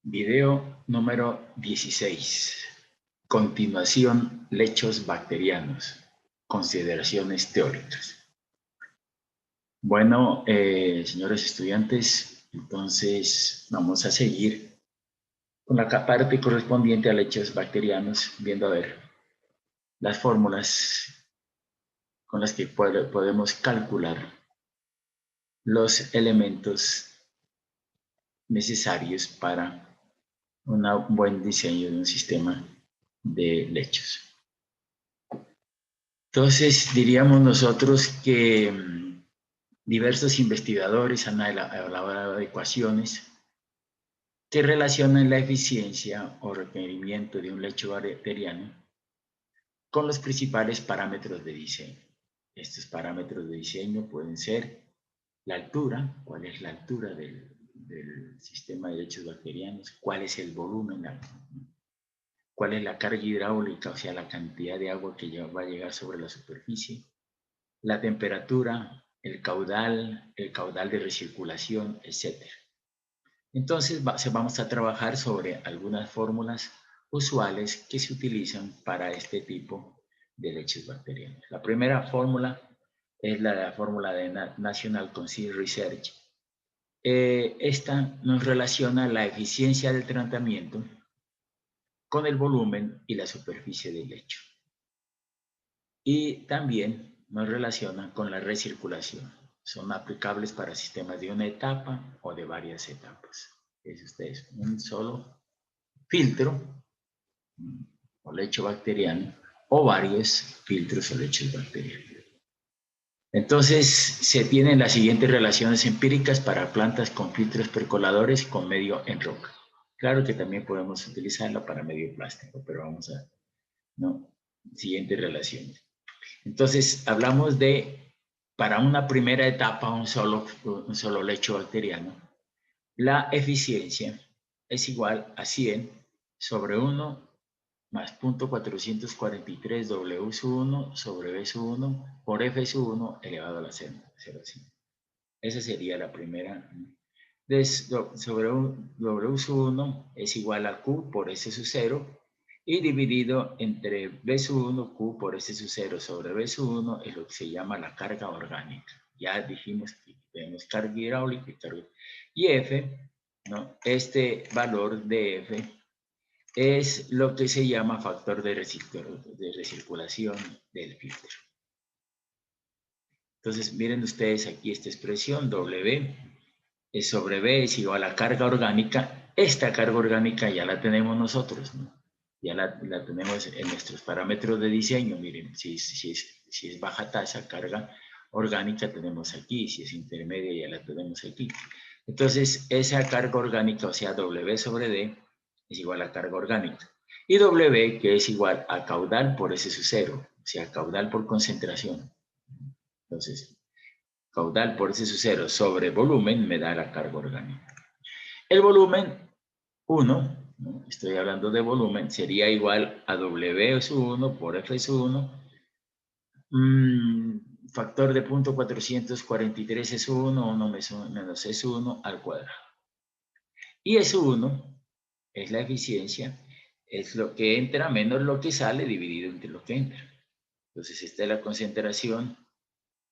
Video número 16. Continuación, lechos bacterianos. Consideraciones teóricas. Bueno, señores estudiantes, entonces vamos a seguir con la parte correspondiente a lechos bacterianos, viendo a ver las fórmulas con las que podemos calcular los elementos necesarios para un buen diseño de un sistema de lechos. Entonces, diríamos nosotros que diversos investigadores han elaborado ecuaciones que relacionan la eficiencia o requerimiento de un lecho bacteriano con los principales parámetros de diseño. Estos parámetros de diseño pueden ser la altura, cuál es la altura del sistema de lechos bacterianos, cuál es el volumen, cuál es la carga hidráulica, o sea, la cantidad de agua que va a llegar sobre la superficie, la temperatura, el caudal de recirculación, etc. Entonces vamos a trabajar sobre algunas fórmulas usuales que se utilizan para este tipo de lechos bacterianos. La primera fórmula es la fórmula de National Council Research. Esta nos relaciona la eficiencia del tratamiento con el volumen y la superficie del lecho. Y también nos relaciona con la recirculación. Son aplicables para sistemas de una etapa o de varias etapas. Es ustedes un solo filtro o lecho bacteriano o varios filtros o lechos bacterianos. Entonces, se tienen las siguientes relaciones empíricas para plantas con filtros percoladores con medio en roca. Claro que también podemos utilizarla para medio plástico, pero vamos a, ¿no? Siguientes relaciones. Entonces, hablamos de, para una primera etapa, un solo lecho bacteriano, la eficiencia es igual a 100 sobre 1 más 0.443 W sub 1 sobre V sub 1 por F sub 1 elevado a la 0,5. Esa sería la primera. Sobre W sub 1 es igual a Q por S sub 0 y dividido entre V sub 1, Q por S sub 0 sobre V sub 1 es lo que se llama la carga orgánica. Ya dijimos que tenemos carga hidráulica y F, ¿no? Este valor de F es lo que se llama factor de recirculación del filtro. Entonces, miren ustedes aquí esta expresión, W es sobre V es igual a carga orgánica. Esta carga orgánica ya la tenemos nosotros, ¿no? Ya la tenemos en nuestros parámetros de diseño. Miren, si es baja tasa, carga orgánica tenemos aquí, si es intermedia ya la tenemos aquí. Entonces, esa carga orgánica, o sea, W sobre D, es igual a carga orgánica. Y W, que es igual a caudal por S sub 0, o sea, caudal por concentración. Entonces, caudal por S sub 0 sobre volumen me da la carga orgánica. El volumen 1, ¿no? Estoy hablando de volumen, sería igual a W sub 1 por F sub 1, factor de 0.443 S sub 1 menos S sub 1 al cuadrado. Y S sub 1 es la eficiencia, es lo que entra menos lo que sale dividido entre lo que entra. Entonces, esta es la concentración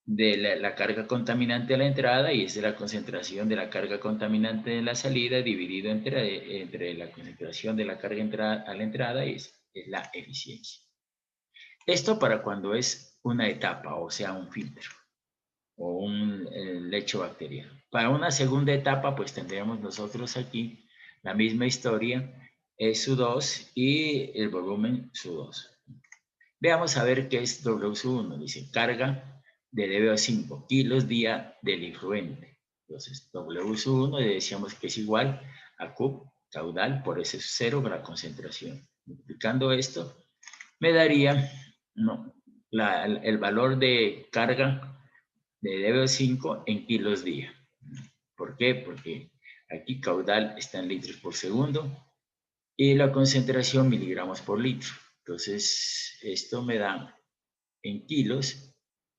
de la carga contaminante a la entrada y esta es la concentración de la carga contaminante de la salida dividido entre la concentración de la carga a la entrada y es la eficiencia. Esto para cuando es una etapa, o sea, un filtro o un lecho bacteriano. Para una segunda etapa, pues tendríamos nosotros aquí la misma historia, E sub 2 y el volumen sub 2. Veamos a ver qué es W sub 1. Dice carga de DBO5 kilos día del influente. Entonces, W sub 1 decíamos que es igual a Q caudal por S sub 0 la concentración. Multiplicando esto, me daría el valor de carga de DBO5 en kilos día. ¿Por qué? Porque aquí caudal está en litros por segundo y la concentración miligramos por litro. Entonces, esto me da en kilos,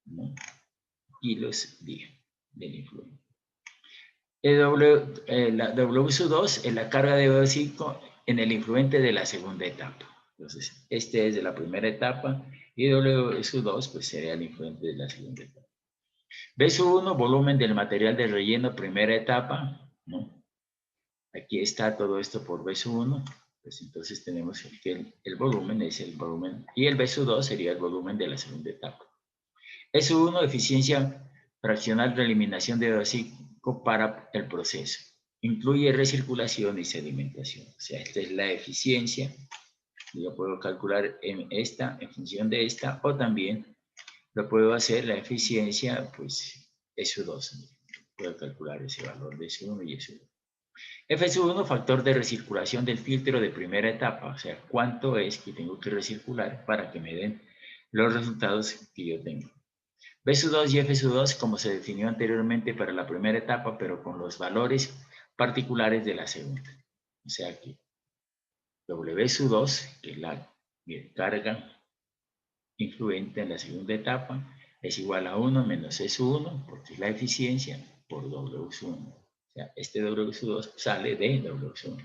¿no? Kilos día del influente. La W2 es la carga de BO5 en el influente de la segunda etapa. Entonces, este es de la primera etapa y W2 pues sería el influente de la segunda etapa. B1, volumen del material de relleno, primera etapa, ¿no? Aquí está todo esto por B1, pues entonces tenemos que el volumen es el volumen, y el B2 sería el volumen de la segunda etapa. S1, eficiencia fraccional de eliminación de BO5 para el proceso. Incluye recirculación y sedimentación. O sea, esta es la eficiencia. Yo puedo calcular en esta, en función de esta, o también lo puedo hacer la eficiencia, pues, S2. Puedo calcular ese valor de S1 y S2. F1, factor de recirculación del filtro de primera etapa, o sea, cuánto es que tengo que recircular para que me den los resultados que yo tengo. B2 y F2, como se definió anteriormente para la primera etapa, pero con los valores particulares de la segunda. O sea que W2, que es la carga influente en la segunda etapa, es igual a 1 menos S1, porque es la eficiencia, por W1. O sea, este W2 sale de W1.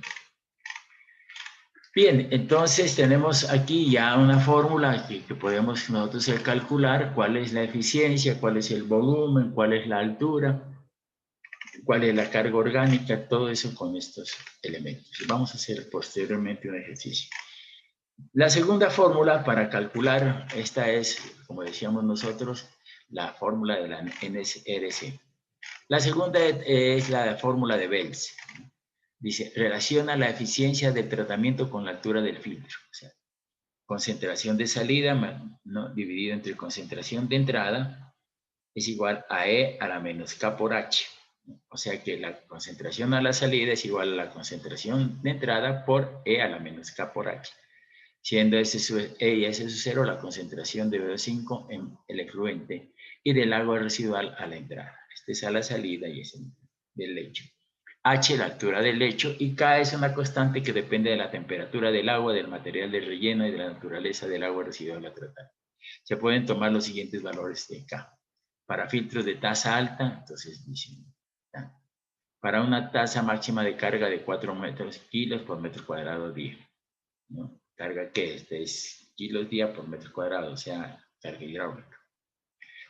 Bien, entonces tenemos aquí ya una fórmula que podemos nosotros calcular cuál es la eficiencia, cuál es el volumen, cuál es la altura, cuál es la carga orgánica, todo eso con estos elementos. Vamos a hacer posteriormente un ejercicio. La segunda fórmula para calcular, esta es, como decíamos nosotros, la fórmula de la NSRC. La segunda es la fórmula de Belz. Dice, relaciona la eficiencia del tratamiento con la altura del filtro. O sea, concentración de salida, ¿no?, dividido entre concentración de entrada, es igual a E a la menos K por H. O sea que la concentración a la salida es igual a la concentración de entrada por E a la menos K por H. Siendo S sub E y S sub 0 la concentración de BO5 en el efluente y del agua residual a la entrada. Este es a la salida y es del lecho. H, la altura del lecho, y K es una constante que depende de la temperatura del agua, del material de relleno y de la naturaleza del agua residual a tratar. Se pueden tomar los siguientes valores de K. Para filtros de tasa alta, entonces dicen, para una tasa máxima de carga de 4 kilos por metro cuadrado día, ¿no? Carga que es kilos día por metro cuadrado, o sea, carga hidráulica.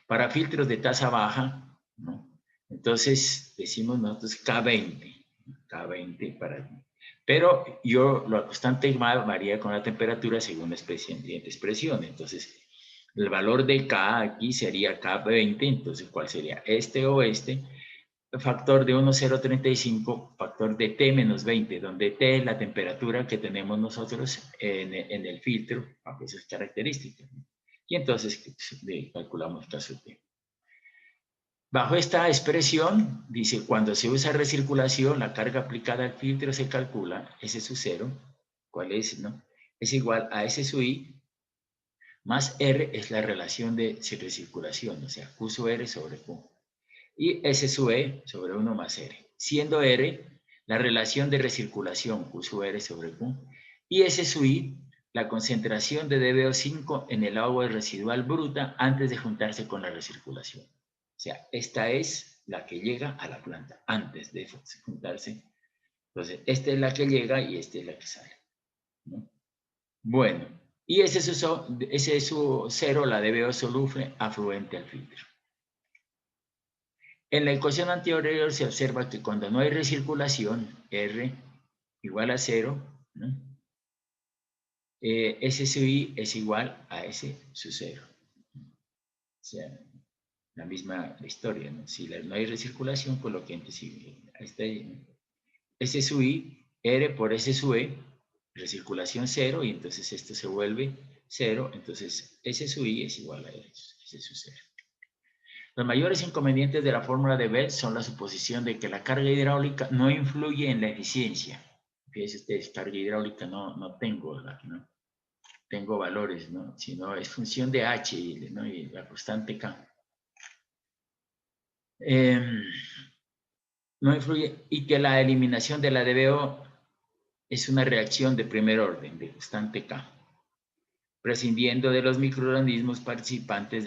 Para filtros de tasa baja, ¿no?, entonces decimos nosotros K20 para... Pero la constante varía con la temperatura según la siguiente expresión. Entonces, el valor de K aquí sería K20, entonces, ¿cuál sería? Este o este, factor de 1,035, factor de T menos 20, donde T es la temperatura que tenemos nosotros en el filtro, bajo esas características. Y entonces calculamos caso T. Bajo esta expresión, dice, cuando se usa recirculación, la carga aplicada al filtro se calcula, S sub 0, ¿cuál es, no? Es igual a S sub I más R es la relación de recirculación, o sea, Q sub R sobre Q. Y S sub E sobre 1 más R, siendo R la relación de recirculación, Q sub R sobre Q, y S sub I la concentración de DBO5 en el agua residual bruta antes de juntarse con la recirculación. O sea, esta es la que llega a la planta antes de juntarse. Entonces, esta es la que llega y esta es la que sale, ¿no? Bueno, y ese es su 0, la DBO soluble afluente al filtro. En la ecuación anterior se observa que cuando no hay recirculación, R igual a 0, ¿no?, S sub I es igual a S sub 0. O sea, la misma historia, ¿no? Si no hay recirculación, pues lo que antes sigue. S sub I, R por S sub E, recirculación 0, y entonces esto se vuelve 0, entonces S sub I es igual a S sub 0. Los mayores inconvenientes de la fórmula de Bell son la suposición de que la carga hidráulica no influye en la eficiencia. Fíjense ustedes, carga hidráulica no tengo, ¿no? Tengo valores, ¿no?, sino es función de H, ¿no?, y la constante K. No influye, y que la eliminación de la DBO es una reacción de primer orden, de constante K, prescindiendo de los microorganismos participantes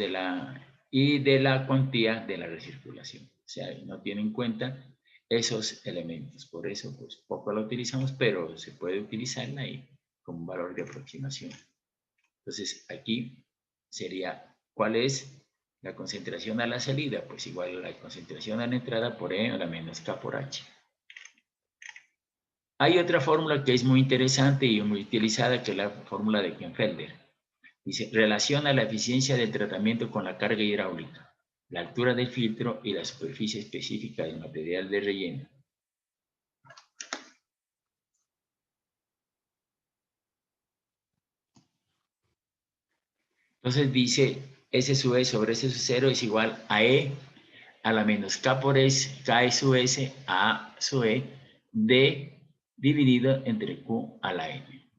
y de la cuantía de la recirculación. O sea, no tiene en cuenta esos elementos. Por eso, pues poco la utilizamos, pero se puede utilizarla ahí como un valor de aproximación. Entonces, aquí sería, ¿cuál es la concentración a la salida? Pues igual a la concentración a la entrada por E a la menos K por H. Hay otra fórmula que es muy interesante y muy utilizada, que es la fórmula de Kemfelder. Dice, relaciona la eficiencia del tratamiento con la carga hidráulica, la altura del filtro y la superficie específica del material de relleno. Entonces dice, S sub E sobre S sub 0 es igual a E a la menos K por S, K sub S a sub E D dividido entre Q a la N.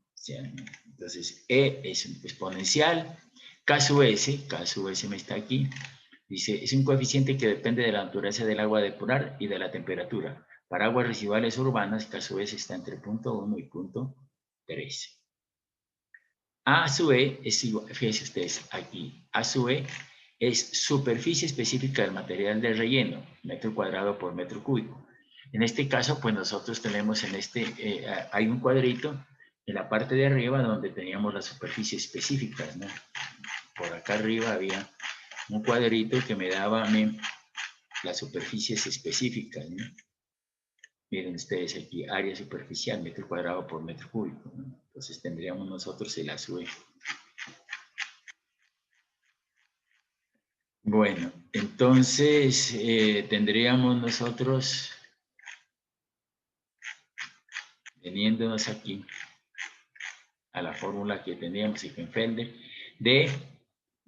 Entonces, E es un exponencial, K sub S me está aquí, dice, es un coeficiente que depende de la naturaleza del agua a depurar y de la temperatura. Para aguas residuales urbanas, K sub S está entre 0.1 y 0.3. A sub E es igual, fíjense ustedes aquí, A sub E es superficie específica del material de relleno, metro cuadrado por metro cúbico. En este caso, pues nosotros tenemos hay un cuadrito en la parte de arriba donde teníamos las superficies específicas, ¿no? Por acá arriba había un cuadrito que me daba las superficies específicas, ¿no? Miren ustedes aquí, área superficial, metro cuadrado por metro cúbico, ¿no? Entonces tendríamos nosotros el A sub E. Bueno, entonces tendríamos nosotros, teniéndonos aquí a la fórmula que teníamos y que enfrente, D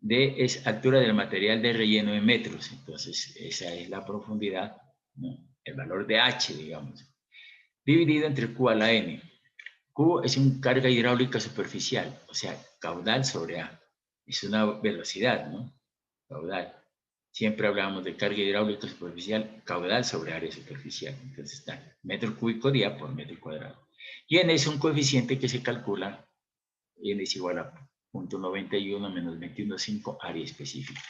es altura del material de relleno en metros, entonces esa es la profundidad, ¿no? El valor de H, digamos, dividido entre Q a la N. Q es una carga hidráulica superficial, o sea, caudal sobre A. Es una velocidad, ¿no? Caudal. Siempre hablábamos de carga hidráulica superficial, caudal sobre área superficial. Entonces está metro cúbico día por metro cuadrado. Y N es un coeficiente que se calcula, N es igual a 0.91 menos 21.5 área específica.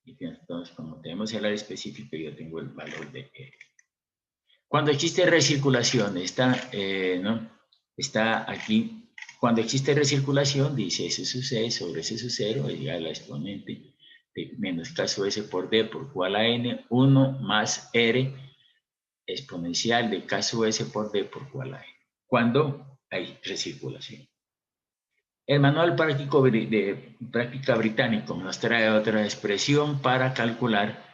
Y entonces, como tenemos el área específica, yo tengo el valor de E. Cuando existe recirculación, ¿no? Está aquí. Cuando existe recirculación, dice S sub C sobre S sub 0 es igual a la exponente de menos K sub S por D por Q a la N, 1 más R exponencial de K sub S por D por Q a la N. Cuando hay recirculación. El manual práctico de práctica británico nos trae otra expresión para calcular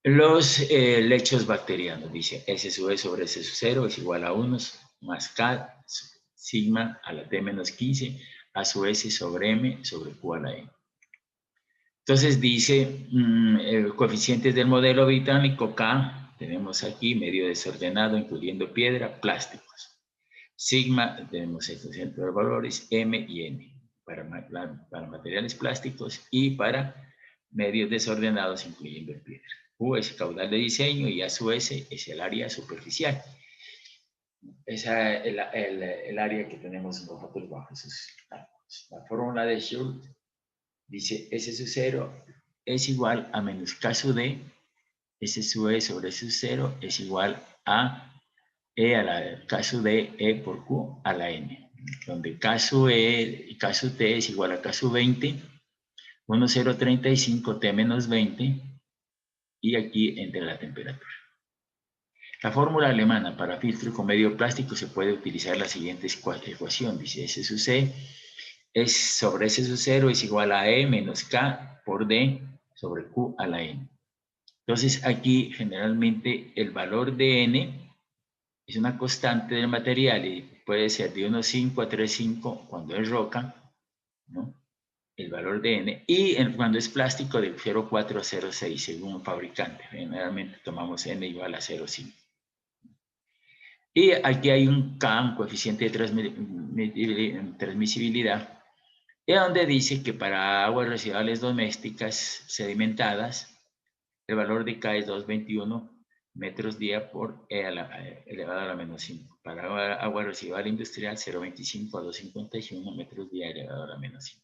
los lechos bacterianos. Dice S sub E sobre S sub 0 es igual a 1 más K sigma a la T menos 15 A sub S sobre M sobre Q a la N. Entonces dice coeficientes del modelo británico K, tenemos aquí medio desordenado incluyendo piedra, plásticos. Sigma, tenemos estos centros de valores M y N para materiales plásticos y para medios desordenados incluyendo piedra. U es caudal de diseño y A sub S es el área superficial. Esa es el área que tenemos nosotros bajo esos cálculos. La fórmula de Schultz dice S sub 0 es igual a menos K sub D, S sub E sobre S sub 0 es igual a E a la K sub D, E por Q a la N, donde K sub E y K sub T es igual a K sub 20, 1,035 T menos 20, y aquí entre la temperatura. La fórmula alemana para filtro con medio plástico se puede utilizar la siguiente ecuación. Dice S sub C es sobre S sub 0 es igual a E menos K por D sobre Q a la N. Entonces aquí generalmente el valor de N es una constante del material y puede ser de 1,5 a 3,5 cuando es roca, ¿no? El valor de N, y cuando es plástico de 0,4 a 0,6 según el fabricante. Generalmente tomamos N igual a 0,5. Y aquí hay un K, un coeficiente de transmisibilidad, donde dice que para aguas residuales domésticas sedimentadas, el valor de K es 2,21 metros día por E elevado a la menos 5. Para agua residual industrial, 0,25 a 2,51 metros día elevado a la menos 5.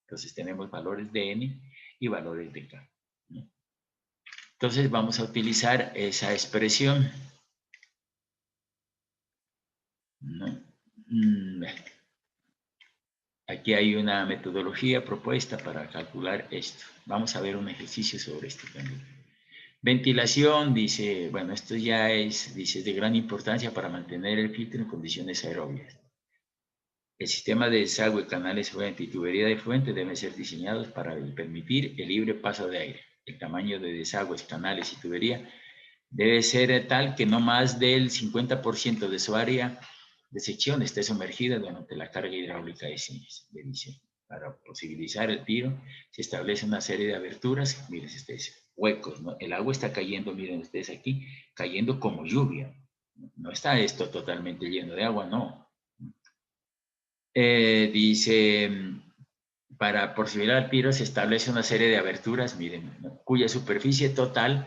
Entonces tenemos valores de N y valores de K, ¿no? Entonces vamos a utilizar esa expresión ¿no? Aquí hay una metodología propuesta para calcular esto. Vamos a ver un ejercicio sobre esto también. Ventilación, dice, bueno, esto ya es, dice, de gran importancia para mantener el filtro en condiciones aerobias. El sistema de desagüe, canales fuente y tubería de fuente deben ser diseñados para permitir el libre paso de aire. El tamaño de desagües, canales y tubería debe ser tal que no más del 50% de su área de sección esté sumergida durante la carga hidráulica de diseño. Para posibilitar el tiro, se establece una serie de aberturas, miren ustedes, huecos, ¿no? El agua está cayendo, miren ustedes aquí, cayendo como lluvia. No está esto totalmente lleno de agua, no. Dice, para posibilitar el tiro se establece una serie de aberturas, miren, ¿no? Cuya superficie total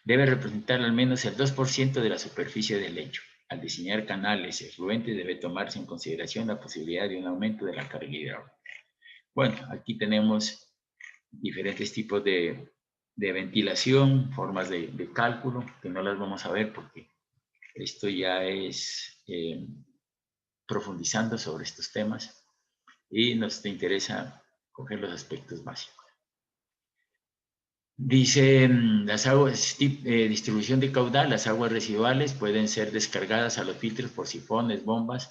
debe representar al menos el 2% de la superficie del lecho. Al diseñar canales efluentes debe tomarse en consideración la posibilidad de un aumento de la carga hidráulica. Bueno, aquí tenemos diferentes tipos de ventilación, formas de cálculo, que no las vamos a ver porque esto ya es profundizando sobre estos temas y nos interesa coger los aspectos básicos. Dice, las aguas, distribución de caudal, las aguas residuales pueden ser descargadas a los filtros por sifones, bombas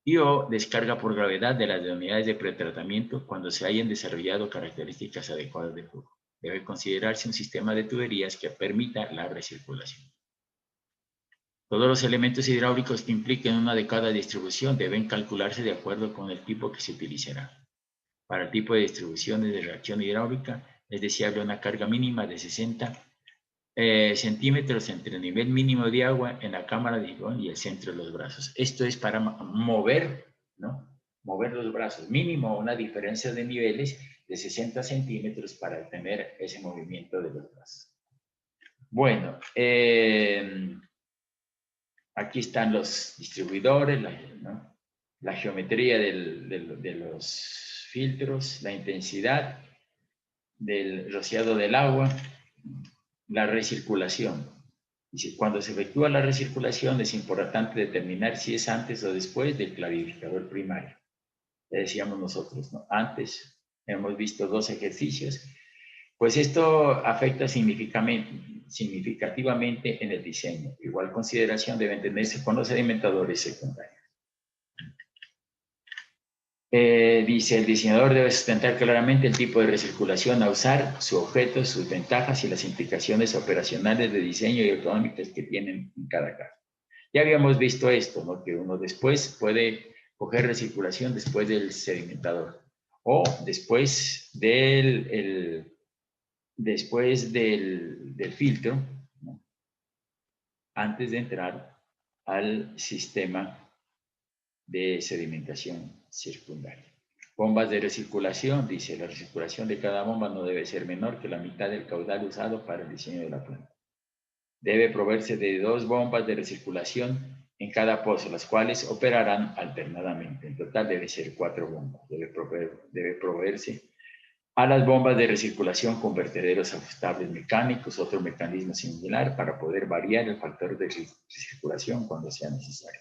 y o descarga por gravedad de las unidades de pretratamiento cuando se hayan desarrollado características adecuadas de flujo. Debe considerarse un sistema de tuberías que permita la recirculación. Todos los elementos hidráulicos que impliquen una adecuada distribución deben calcularse de acuerdo con el tipo que se utilizará. Para el tipo de distribuciones de reacción hidráulica, es deseable una carga mínima de 60 centímetros entre el nivel mínimo de agua en la cámara de sifón y el centro de los brazos. Esto es para mover, ¿no? Mover los brazos. Mínimo una diferencia de niveles de 60 centímetros para tener ese movimiento de los brazos. Bueno, aquí están los distribuidores, ¿no? La geometría de los filtros, la intensidad del rociado del agua, la recirculación. Dice, cuando se efectúa la recirculación es importante determinar si es antes o después del clarificador primario. Le decíamos nosotros, ¿no? Antes hemos visto 2 ejercicios, pues esto afecta significativamente en el diseño. Igual consideración deben tenerse con los sedimentadores secundarios. Dice, el diseñador debe sustentar claramente el tipo de recirculación a usar, su objeto, sus ventajas y las implicaciones operacionales de diseño y económicas que tienen en cada caso. Ya habíamos visto esto, ¿no? Que uno después puede coger recirculación después del sedimentador o después del filtro, ¿no? Antes de entrar al sistema de sedimentación secundaria. Bombas de recirculación, dice, la recirculación de cada bomba no debe ser menor que la mitad del caudal usado para el diseño de la planta. Debe proveerse de 2 bombas de recirculación en cada pozo, las cuales operarán alternadamente. En total debe ser 4 bombas. Debe proveerse a las bombas de recirculación con vertederos ajustables mecánicos, otro mecanismo similar para poder variar el factor de recirculación cuando sea necesario.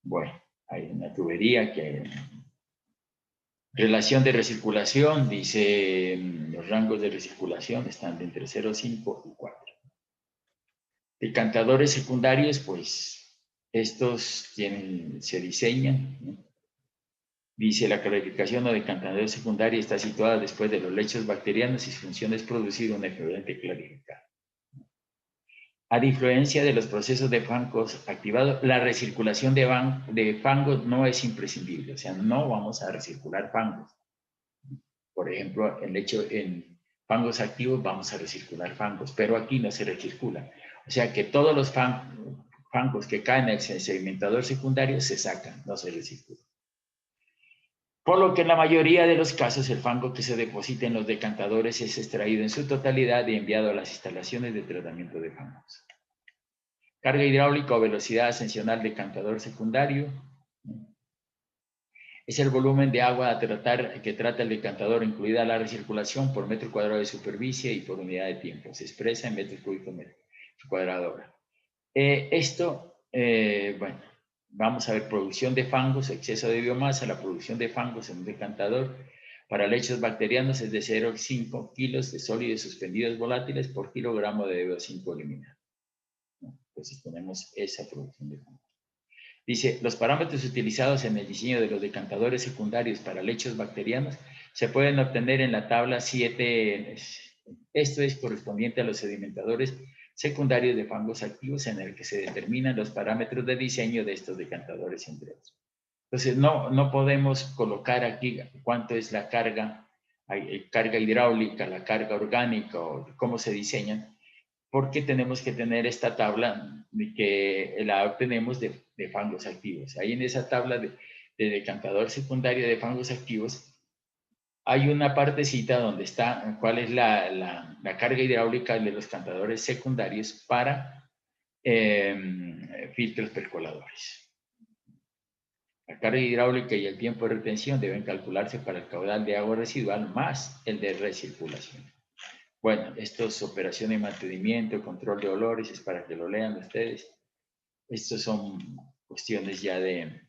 Bueno, hay una tubería que... Relación de recirculación, dice, los rangos de recirculación están de entre 0,5 y 4. Decantadores secundarios, pues estos se diseñan, ¿no? Dice, la clarificación o decantador secundario está situada después de los lechos bacterianos y su función es producir un efluente clarificado. A diferencia de los procesos de fangos activados, la recirculación de fangos no es imprescindible, o sea, no vamos a recircular fangos. Por ejemplo, en fangos activos vamos a recircular fangos, pero aquí no se recircula. O sea que todos los fangos que caen en el sedimentador secundario se sacan, no se recirculan. Por lo que en la mayoría de los casos el fango que se deposita en los decantadores es extraído en su totalidad y enviado a las instalaciones de tratamiento de fangos. Carga hidráulica o velocidad ascensional decantador secundario. Es el volumen de agua que trata el decantador, incluida la recirculación por metro cuadrado de superficie y por unidad de tiempo. Se expresa en metros cúbicos metro cuadrado hora. Bueno, vamos a ver producción de fangos, exceso de biomasa, la producción de fangos en un decantador para lechos bacterianos es de 0,5 kilos de sólidos suspendidos volátiles por kilogramo de DBO5 eliminado. Entonces tenemos esa producción de fangos. Dice, los parámetros utilizados en el diseño de los decantadores secundarios para lechos bacterianos se pueden obtener en la tabla 7. Esto es correspondiente a los sedimentadores secundarios de fangos activos en el que se determinan los parámetros de diseño de estos decantadores, entre otros. Entonces, no podemos colocar aquí cuánto es la carga hidráulica, la carga orgánica o cómo se diseñan, porque tenemos que tener esta tabla que la obtenemos de fangos activos. Ahí en esa tabla de decantador secundario de fangos activos hay una partecita donde está cuál es la carga hidráulica de los cantadores secundarios para filtros percoladores. La carga hidráulica y el tiempo de retención deben calcularse para el caudal de agua residual más el de recirculación. Bueno, esto es operación de mantenimiento, control de olores, es para que lo lean ustedes. Estos son cuestiones ya de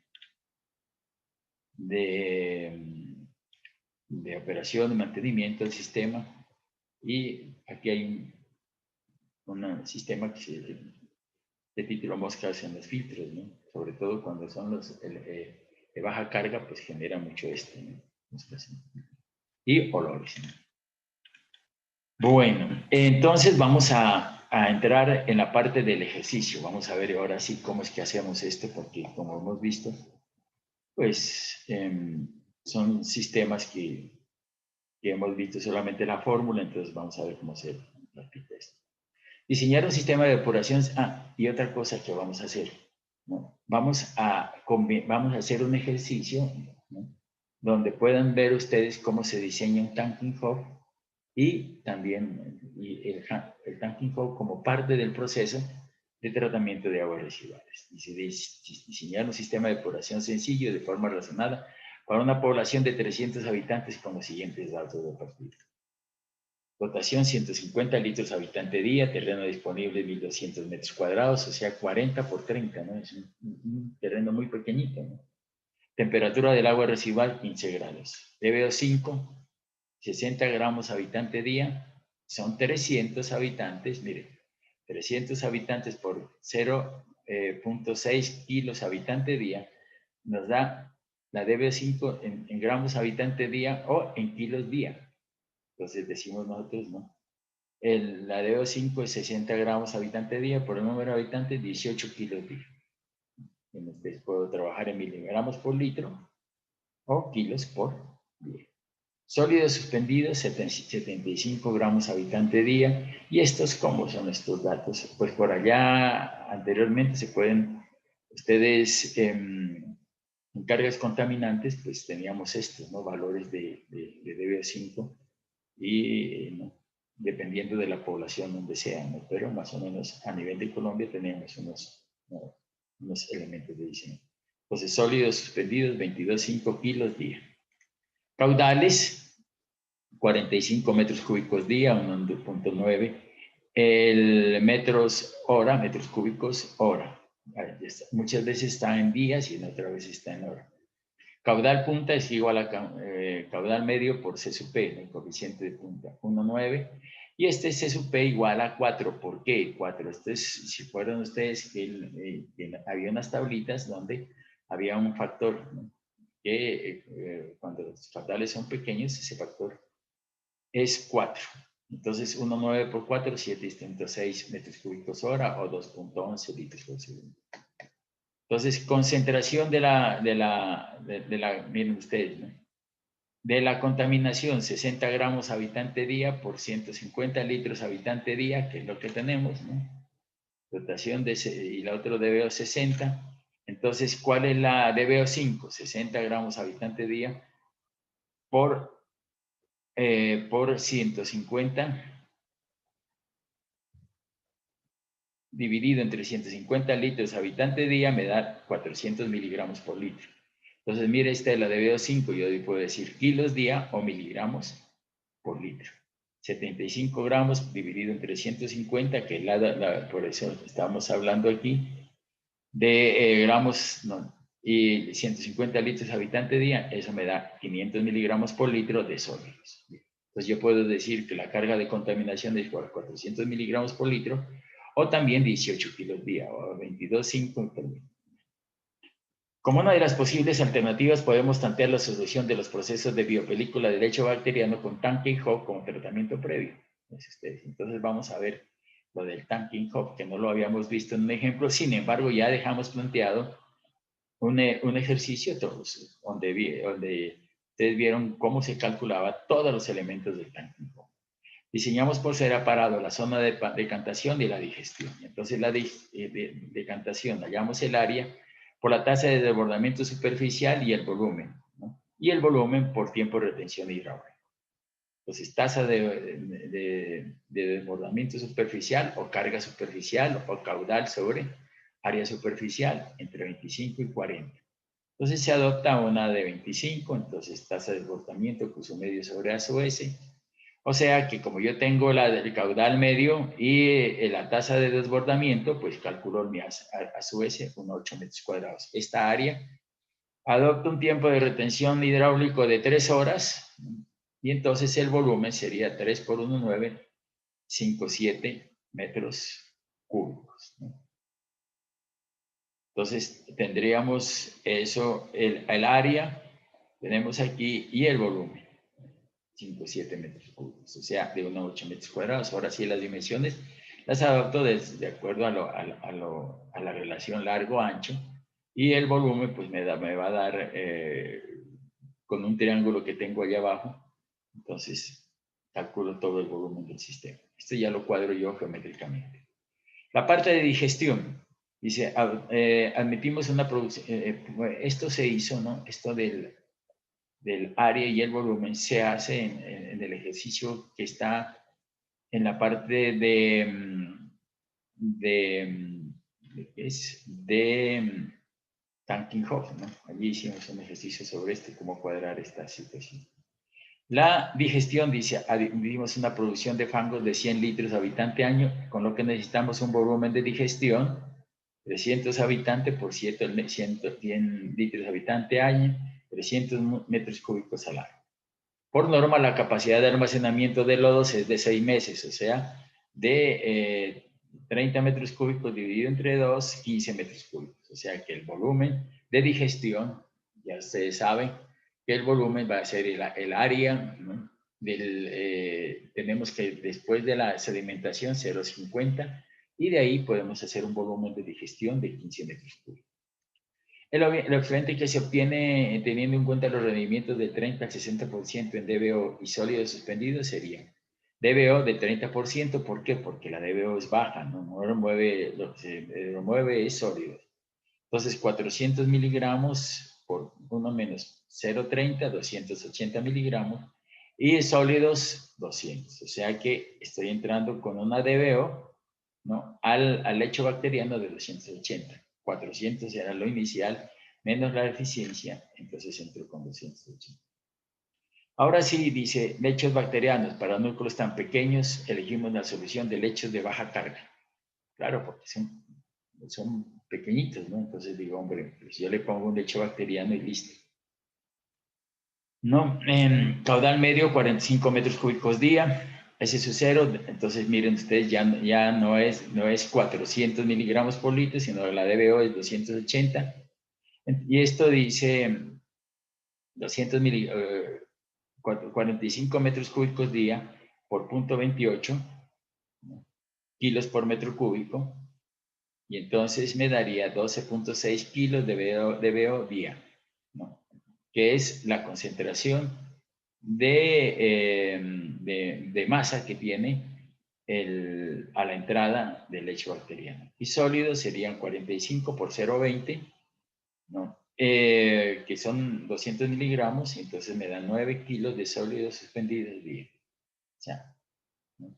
operación de mantenimiento del sistema. Y aquí hay un sistema que de título moscas en los filtros, ¿no? Sobre todo cuando son los de baja carga, pues genera mucho ¿no? Y olores, ¿no? Bueno, entonces vamos a entrar en la parte del ejercicio. Vamos a ver ahora sí cómo es que hacemos esto, porque como hemos visto, pues son sistemas que hemos visto solamente la fórmula, entonces vamos a ver cómo se practica esto. Diseñar un sistema de depuración. Y otra cosa que vamos a hacer, ¿no? Vamos a hacer un ejercicio, ¿no? Donde puedan ver ustedes cómo se diseña un tanking hub y también el tanking hub como parte del proceso de tratamiento de aguas residuales. Diseñar un sistema de depuración sencillo de forma razonada para una población de 300 habitantes con los siguientes datos de partida. Dotación 150 litros habitante día, terreno disponible 1200 metros cuadrados, o sea 40 por 30, ¿no? Es un terreno muy pequeñito, ¿no? Temperatura del agua residual 15 grados. DBO5 60 gramos habitante día, son 300 habitantes, mire, 300 habitantes por 0,6 kilos habitante día, nos da la DBO5 en gramos habitante día o en kilos día. Entonces decimos nosotros, ¿no? La DO5 es 60 gramos habitante día, por el número de habitantes 18 kilos día. Entonces puedo trabajar en miligramos por litro o kilos por día. Sólidos suspendidos 75 gramos habitante día. ¿Y estos cómo son estos datos? Pues por allá anteriormente se pueden, ustedes en cargas contaminantes, pues teníamos estos, ¿no? Valores de DBO5 y ¿no? Dependiendo de la población donde sea, ¿no? Pero más o menos a nivel de Colombia tenemos unos elementos de diseño. Entonces, sólidos suspendidos, 22,5 kilos día. Caudales, 45 metros cúbicos día, 1.9. El metros cúbicos hora. Muchas veces está en días y en otras veces está en hora. Caudal punta es igual a caudal medio por C sub P, el coeficiente de punta, 1,9. Y este C sub P igual a 4. ¿Por qué 4? Esto es, si fueron ustedes, había unas tablitas donde había un factor, ¿no? Que cuando los caudales son pequeños, ese factor es 4. Entonces, 1,9 por 4, 7,6 metros cúbicos hora o 2,11 litros por segundo. Entonces, concentración miren ustedes, ¿no? De la contaminación, 60 gramos habitante día por 150 litros habitante día, que es lo que tenemos, ¿no? Dotación y la otra DBO 60. Entonces, ¿cuál es la DBO 5? 60 gramos habitante día por 150 dividido entre 150 litros habitante día me da 400 miligramos por litro. Entonces, mire, esta es la DBO5, yo puedo decir kilos día o miligramos por litro. 75 gramos dividido entre 150, que es por eso estamos hablando aquí, gramos, no, y 150 litros habitante día, eso me da 500 miligramos por litro de sólidos. Entonces yo puedo decir que la carga de contaminación es por 400 miligramos por litro, o también 18 kilos día, o 22,5. Como una de las posibles alternativas, podemos tantear la solución de los procesos de biopelícula de lecho bacteriano con tanking hop como tratamiento previo. Entonces vamos a ver lo del tanking hop, que no lo habíamos visto en un ejemplo. Sin embargo, ya dejamos planteado un ejercicio todos, donde ustedes vieron cómo se calculaba todos los elementos del tanking hop. Diseñamos por separado la zona de decantación y la digestión. Entonces, la decantación, hallamos el área por la tasa de desbordamiento superficial y el volumen, ¿no? Y el volumen por tiempo de retención hidráulica. Entonces, tasa de desbordamiento superficial o carga superficial o caudal sobre área superficial entre 25 y 40. Entonces, se adopta una de 25, entonces tasa de desbordamiento curso medio sobre A sub S. O sea que como yo tengo el caudal medio y la tasa de desbordamiento, pues calculo a su vez 1,8 metros cuadrados. Esta área adopta un tiempo de retención hidráulico de 3 horas y entonces el volumen sería 3 por 1,9, 5,7 metros cúbicos, ¿no? Entonces tendríamos eso, el área, tenemos aquí, y el volumen. 5,7 metros cúbicos, o sea, de 1,8 metros cuadrados. Ahora sí, las dimensiones las adapto de acuerdo a la relación largo-ancho, y el volumen pues me va a dar con un triángulo que tengo ahí abajo, entonces calculo todo el volumen del sistema. Esto ya lo cuadro yo geométricamente. La parte de digestión, dice, admitimos una producción, esto se hizo, ¿no? Esto del área y el volumen se hace en el ejercicio que está en la parte de Tanking Hoff, ¿no? Allí hicimos un ejercicio sobre esto, cómo cuadrar esta situación. La digestión, dice, vimos una producción de fangos de 100 litros habitante año, con lo que necesitamos un volumen de digestión 300 habitantes por 100 litros habitante año, 300 metros cúbicos al año. Por norma, la capacidad de almacenamiento de lodos es de 6 meses, o sea, de 30 metros cúbicos dividido entre 2, 15 metros cúbicos. O sea que el volumen de digestión, ya ustedes saben que el volumen va a ser el área, ¿no? Tenemos que después de la sedimentación 0,50, y de ahí podemos hacer un volumen de digestión de 15 metros cúbicos. Lo excelente que se obtiene teniendo en cuenta los rendimientos del 30 al 60% en DBO y sólidos suspendidos sería DBO de 30%. ¿Por qué? Porque la DBO es baja, no remueve, lo que se remueve es sólido. Entonces, 400 miligramos por 1 menos 0,30, 280 miligramos, y sólidos 200. O sea que estoy entrando con una DBO, ¿no?, al lecho bacteriano de 280. 400 era lo inicial, menos la eficiencia, entonces entro con 280. Ahora sí, dice, lechos bacterianos para núcleos tan pequeños, elegimos la solución de lechos de baja carga. Claro, porque son pequeñitos, ¿no? Entonces digo, hombre, pues yo le pongo un lecho bacteriano y listo. No, en caudal medio 45 metros cúbicos día, ese es su cero. Entonces miren ustedes, ya no es 400 miligramos por litro, sino la DBO es 280. Y esto dice 45 metros cúbicos día por 0,28, ¿no?, kilos por metro cúbico, y entonces me daría 12,6 kilos de DBO día, ¿no?, que es la concentración de masa que tiene a la entrada del lecho bacteriano. Y sólidos serían 45 por 0,20, ¿no?, que son 200 miligramos, y entonces me dan 9 kilos de sólidos suspendidos día. O sea, ¿no?,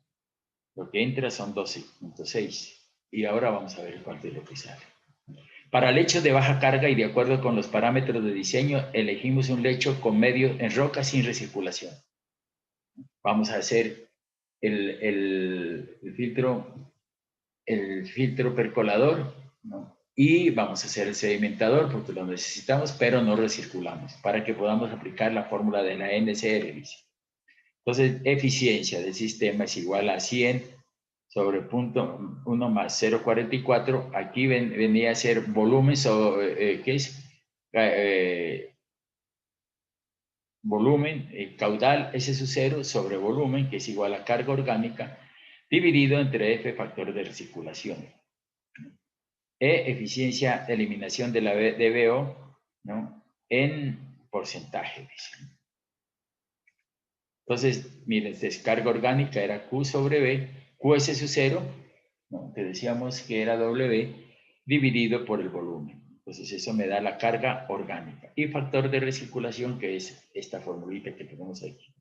lo que entra son 12,6. Y ahora vamos a ver cuánto es lo que sale. Para lechos de baja carga y de acuerdo con los parámetros de diseño, elegimos un lecho con medio en roca sin recirculación. Vamos a hacer el filtro percolador, ¿no?, Y vamos a hacer el sedimentador porque lo necesitamos, pero no recirculamos para que podamos aplicar la fórmula de la NCR, dice. Entonces, eficiencia del sistema es igual a 100 sobre punto 1 más 0,44. Aquí venía a ser volumen, ¿qué es? Volumen, caudal, S sub 0 sobre volumen, que es igual a carga orgánica, dividido entre F, factor de recirculación. Eficiencia de eliminación de la DBO, ¿no? En porcentaje, dice. Entonces, miren, descarga orgánica era Q sobre B, QS sub 0, ¿no? Que decíamos que era W, dividido por el volumen. Entonces, eso me da la carga orgánica. Y factor de recirculación, que es esta formulita que tenemos aquí.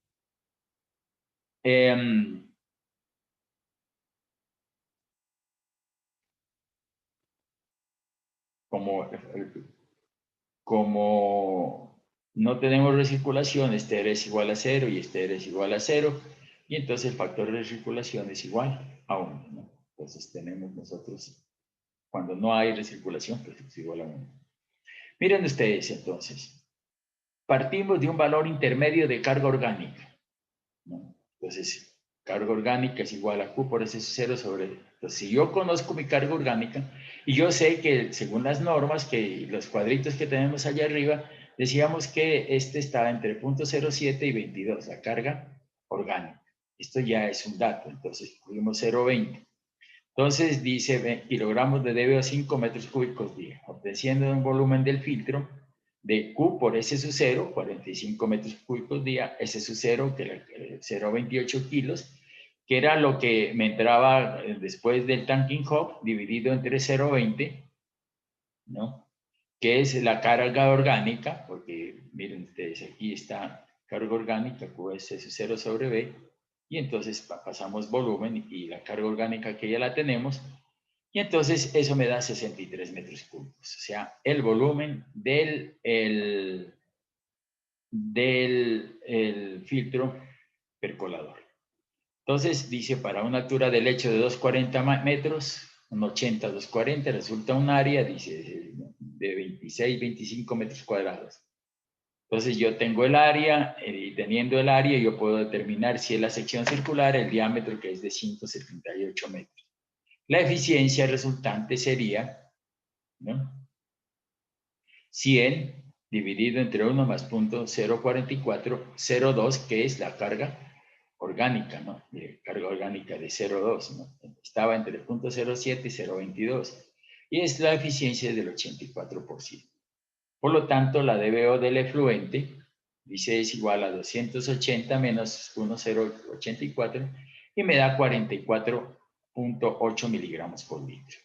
Como no tenemos recirculación, este R es igual a 0 y este R es igual a 0, y entonces el factor de recirculación es igual a 1, ¿no? Entonces tenemos nosotros, cuando no hay recirculación, pues es igual a 1. Miren ustedes entonces, partimos de un valor intermedio de carga orgánica, ¿no? Entonces, carga orgánica es igual a Q por S 0 sobre... Entonces, si yo conozco mi carga orgánica y yo sé que según las normas, que los cuadritos que tenemos allá arriba, decíamos que este estaba entre 0.07 y 22, la carga orgánica. Esto ya es un dato, entonces incluimos 0.20. Entonces dice kilogramos de DBO a 5 metros cúbicos día, obteniendo un volumen del filtro de Q por S sub 0, 45 metros cúbicos día, S sub 0, que era 0,28 kilos, que era lo que me entraba después del tanking hub, dividido entre 0,20, ¿no? Que es la carga orgánica, porque miren ustedes, aquí está carga orgánica, Q es S sub 0 sobre B, y entonces pasamos volumen y la carga orgánica que ya la tenemos, y entonces eso me da 63 metros cúbicos, o sea, el volumen del filtro percolador. Entonces dice, para una altura de lecho de 240 metros, un 80, 240, resulta un área, dice, de 26, 25 metros cuadrados. Entonces yo tengo el área, y teniendo el área yo puedo determinar si es la sección circular, el diámetro que es de 178 metros. La eficiencia resultante sería, ¿no?, 100 dividido entre 1 más punto 0,4402, que es la carga orgánica, ¿no? Carga orgánica de 0,2, ¿no? Estaba entre 0,07 y 0,22. Y es la eficiencia del 84%. Por lo tanto, la DBO del efluente, dice, es igual a 280 menos 1,084 y me da 44.8 miligramos por litro.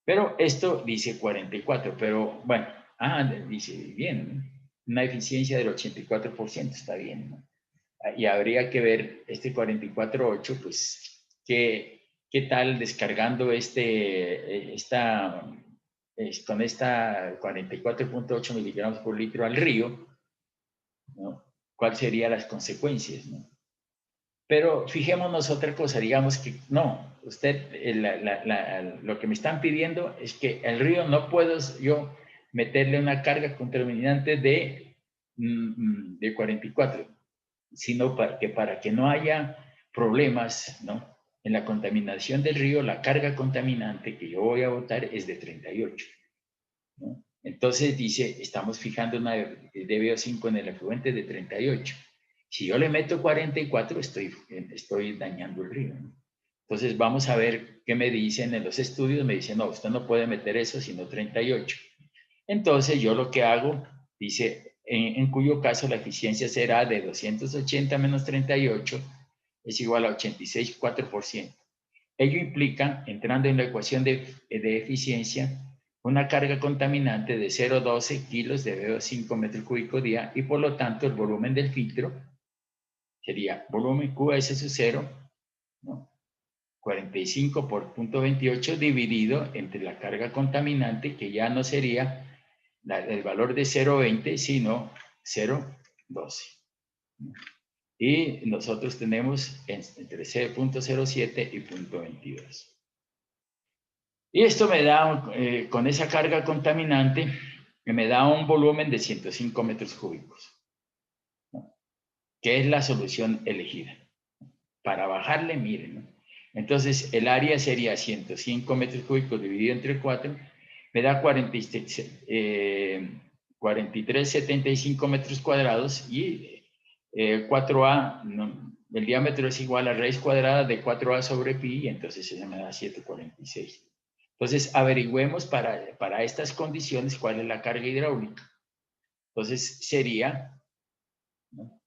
Pero esto dice 44, pero bueno, dice bien, una eficiencia del 84%, está bien, ¿no? Y habría que ver este 44.8, pues, qué tal descargando con esta 44.8 miligramos por litro al río, ¿no? ¿Cuáles serían las consecuencias, ¿no? Pero fijémonos otra cosa, digamos que no, usted, lo que me están pidiendo es que el río no puedo yo meterle una carga contaminante de 44, sino para que no haya problemas, ¿no?, en la contaminación del río, la carga contaminante que yo voy a botar es de 38, ¿no? Entonces dice, estamos fijando una DBO5 en el efluente de 38. Si yo le meto 44, estoy dañando el río, ¿no? Entonces vamos a ver qué me dicen en los estudios. Me dicen, no, usted no puede meter eso, sino 38. Entonces yo lo que hago, dice, en cuyo caso la eficiencia será de 280 menos 38, es igual a 86,4%. Ello implica, entrando en la ecuación de eficiencia, una carga contaminante de 0,12 kilos de BO5 metros cúbicos día, y por lo tanto el volumen del filtro sería volumen QS sub 0, ¿no?, 45 por 0.28 dividido entre la carga contaminante, que ya no sería el valor de 0,20, sino 0,12. Y nosotros tenemos entre 0.07 y 0.22. Y esto me da, con esa carga contaminante, me da un volumen de 105 metros cúbicos, ¿no? Que es la solución elegida. Para bajarle, miren, ¿no? Entonces, el área sería 105 metros cúbicos dividido entre 4, me da 43,75 metros cuadrados y 4A, no, el diámetro es igual a raíz cuadrada de 4A sobre pi, y entonces eso me da 746. Entonces, averigüemos para estas condiciones cuál es la carga hidráulica. Entonces, sería, ¿no?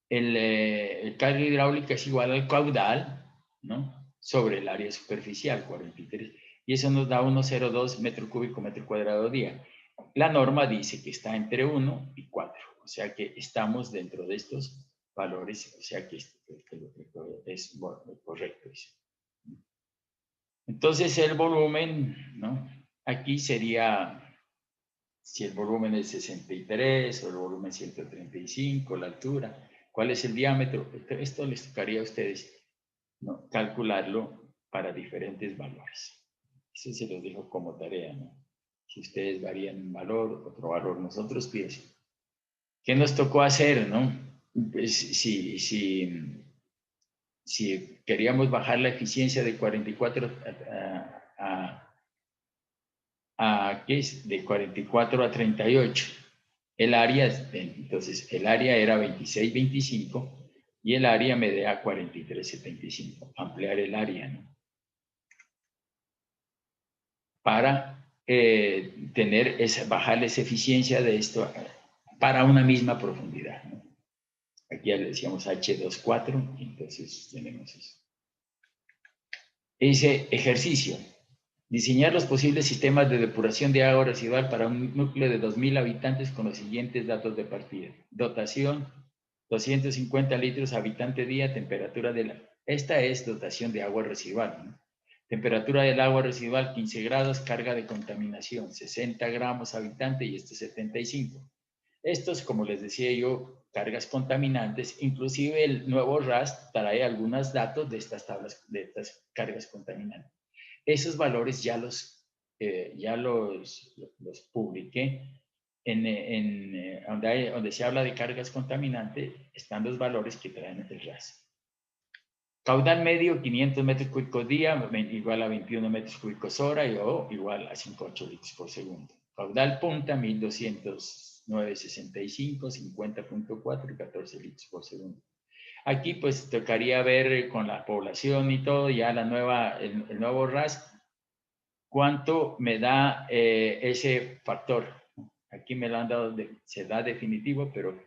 El carga hidráulica es igual al caudal, ¿no? Sobre el área superficial, 43. Y eso nos da 1,02 metro cúbico metro cuadrado día. La norma dice que está entre 1 y 4. O sea que estamos dentro de estos valores. O sea que es correcto. Entonces el volumen, ¿no? Aquí sería, si el volumen es 63 o el volumen 135, la altura. ¿Cuál es el diámetro? Esto les tocaría a ustedes, ¿no? Calcularlo para diferentes valores. Eso se los dejo como tarea, ¿no? Si ustedes varían un valor, otro valor, nosotros piensen. ¿Qué nos tocó hacer, no? Pues si queríamos bajar la eficiencia de 44 ¿qué es? De 44 a 38. El área, entonces, el área era 26,25 y el área me da 43,75. Ampliar el área, ¿no? Para bajar esa eficiencia de esto para una misma profundidad, ¿no? Aquí ya le decíamos H24, entonces tenemos eso. Dice ejercicio. Diseñar los posibles sistemas de depuración de agua residual para un núcleo de 2.000 habitantes con los siguientes datos de partida. Dotación, 250 litros habitante día, temperatura del agua. Esta es dotación de agua residual, ¿no? Temperatura del agua residual, 15 grados, carga de contaminación, 60 gramos habitante y esto 75. Estos, como les decía yo, cargas contaminantes, inclusive el nuevo RAS trae algunos datos de estas tablas, de estas cargas contaminantes. Esos valores ya los publiqué donde se habla de cargas contaminantes, están los valores que traen el RAS. Caudal medio, 500 metros cúbicos día, igual a 21 metros cúbicos hora, o igual a 5,8 litros por segundo. Caudal punta, 1209,65, 50,4 y 14 litros por segundo. Aquí pues tocaría ver con la población y todo, ya el nuevo RAS, cuánto me da ese factor. Aquí me lo han dado, se da definitivo, pero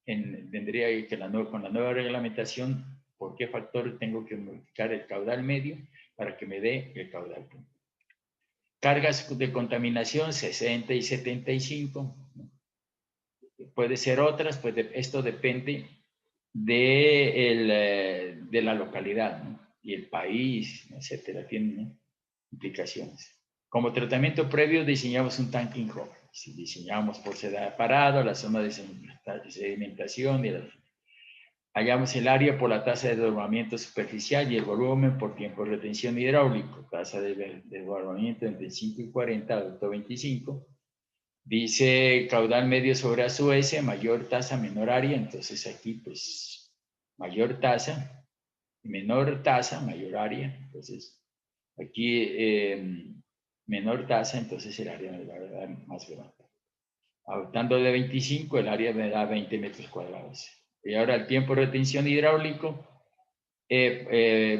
tendría que con la nueva reglamentación, ¿por qué factor tengo que modificar el caudal medio para que me dé el caudal punto? Cargas de contaminación 60 y 75. Puede ser otras, pues esto depende de la localidad, ¿no? Y el país, etcétera, tienen implicaciones. Como tratamiento previo diseñamos un tanking hub. Si diseñamos por separado la zona de sedimentación y hallamos el área por la tasa de desbordamiento superficial y el volumen por tiempo de retención hidráulico. Tasa de desbordamiento entre 5 y 40, adulto 25. Dice caudal medio sobre A sub S, mayor tasa, menor área. Entonces aquí pues mayor tasa, menor tasa, mayor área. Entonces aquí menor tasa, entonces el área me va a dar más grande. Adoptando de 25, el área me da 20 metros cuadrados. Y ahora el tiempo de retención hidráulico,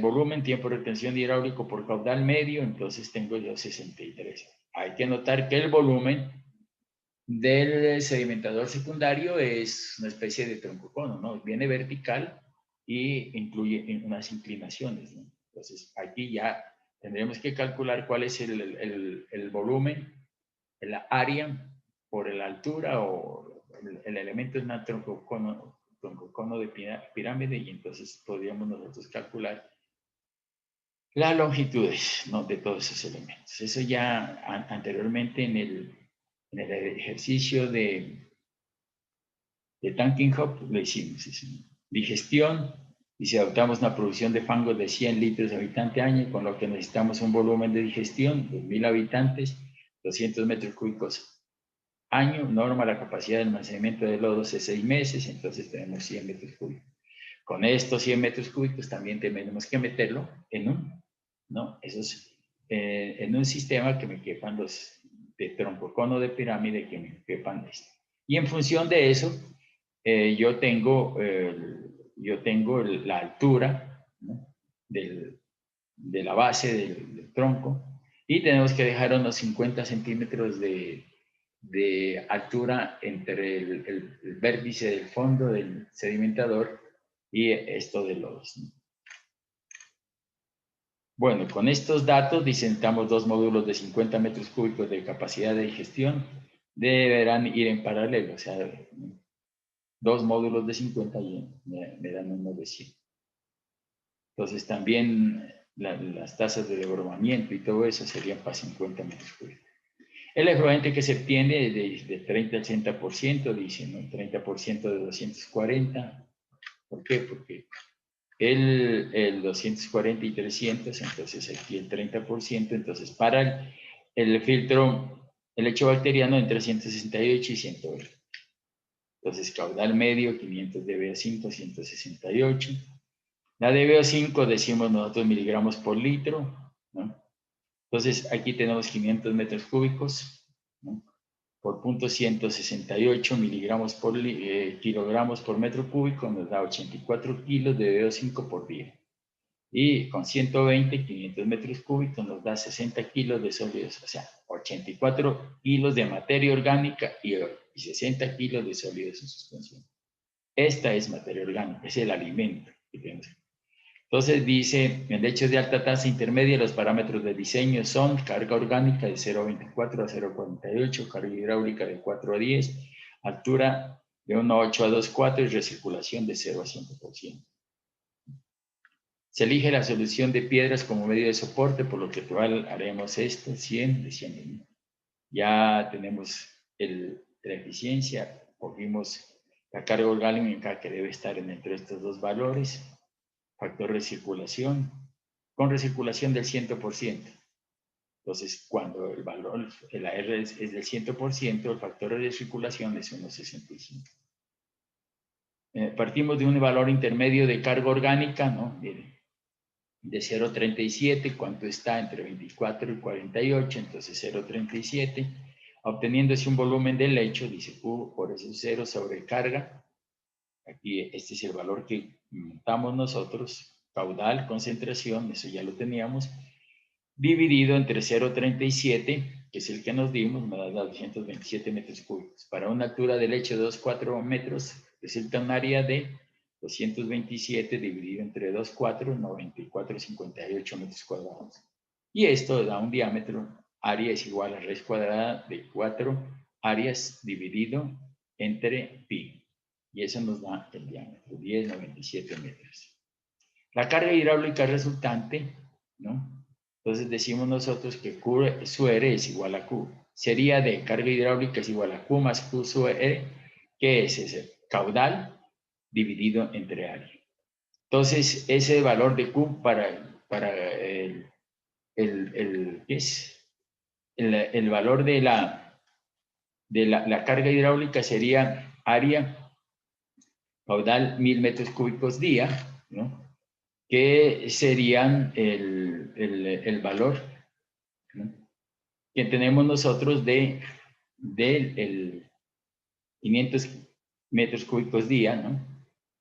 volumen, tiempo de retención hidráulico por caudal medio, entonces tengo yo 63. Hay que notar que el volumen del sedimentador secundario es una especie de troncocono, ¿no? Viene vertical y incluye unas inclinaciones, ¿no? Entonces aquí ya tendremos que calcular cuál es el volumen, la área por la altura, o el elemento es un troncocono de pirámide, y entonces podríamos nosotros calcular las longitudes, ¿no? De todos esos elementos. Eso ya anteriormente en el ejercicio de Tanking Hub lo hicimos. Digestión, Y si adoptamos una producción de fangos de 100 litros habitante año, con lo que necesitamos un volumen de digestión de 1000 habitantes, 200 metros cúbicos año, norma la capacidad de almacenamiento de lodos es 6 meses, entonces tenemos 100 metros cúbicos. Con estos 100 metros cúbicos también tenemos que meterlo en un, ¿no? En un sistema que me quepan los de troncocono de pirámide, que me quepan esto. Y en función de eso, yo tengo la altura, ¿no? de la base del tronco, y tenemos que dejar unos 50 centímetros de altura entre el vértice del fondo del sedimentador y esto de lodos. Bueno, con estos datos diseñamos dos módulos de 50 metros cúbicos de capacidad de digestión. Deberán ir en paralelo, o sea, dos módulos de 50 y me dan uno de 100. Entonces también las tasas de debromamiento y todo eso serían para 50 metros cúbicos. El efluente que se obtiene de 30 al 60%, dice, ¿no? 30% de 240. ¿Por qué? Porque el 240 y 300, entonces aquí el 30%, entonces para el filtro, el lecho bacteriano entre 168 y 120. Entonces caudal medio, 500 dBO5, 168. La dBO5 decimos nosotros miligramos por litro, ¿no? Entonces aquí tenemos 500 metros cúbicos, ¿no? Por 0.168 miligramos por kilogramos por metro cúbico, nos da 84 kilos de dBO5 por día. Y con 120, 500 metros cúbicos nos da 60 kilos de sólidos, o sea, 84 kilos de materia orgánica y 60 kilos de sólidos en suspensión. Esta es materia orgánica, es el alimento que tenemos. Entonces dice, en lechos de alta tasa intermedia, los parámetros de diseño son carga orgánica de 0,24 a 0,48, carga hidráulica de 4 a 10, altura de 1,8 a 2,4 y recirculación de 0 a 100%. Se elige la solución de piedras como medio de soporte, por lo que actual haremos esto, 100 de 100. Ya tenemos la eficiencia, cogimos la carga orgánica que debe estar entre estos dos valores, factor de circulación, con recirculación del 100%. Entonces, cuando el valor, la R es del 100%, el factor de circulación es 1,65. Partimos de un valor intermedio de carga orgánica, ¿no? De 0,37, ¿cuánto está? Entre 24 y 48, entonces 0,37, obteniéndose un volumen del lecho, dice Q, por eso 0 sobre carga. Aquí este es el valor que montamos nosotros, caudal, concentración, eso ya lo teníamos, dividido entre 0,37, que es el que nos dimos, me da 227 metros cúbicos. Para una altura de lecho de 2,4 metros, resulta un área de 227 dividido entre 2,4, 94,58 metros cuadrados. Y esto da un diámetro, área es igual a raíz cuadrada de 4 áreas dividido entre pi. Y eso nos da el diámetro, 10,97 metros. La carga hidráulica resultante, ¿no? Entonces decimos nosotros que Q su R es igual a Q. Sería de carga hidráulica es igual a Q más Q su R, que es ese caudal dividido entre área. Entonces, ese valor de Q para el valor de la carga hidráulica sería área caudal 1000 metros cúbicos día, ¿no? Que serían el valor, ¿no? Que tenemos nosotros de 500 metros cúbicos día, ¿no?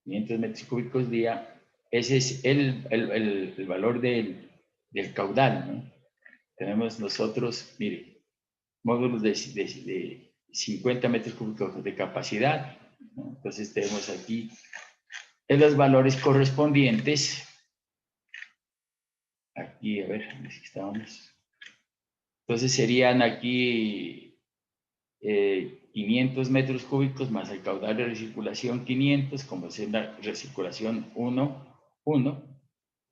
500 metros cúbicos día, ese es el valor del caudal, ¿no? Tenemos nosotros, mire, módulos de 50 metros cúbicos de capacidad, ¿no? Entonces tenemos aquí en los valores correspondientes. Aquí, a ver, aquí estábamos. Entonces serían aquí 500 metros cúbicos más el caudal de recirculación 500, como es la recirculación 1.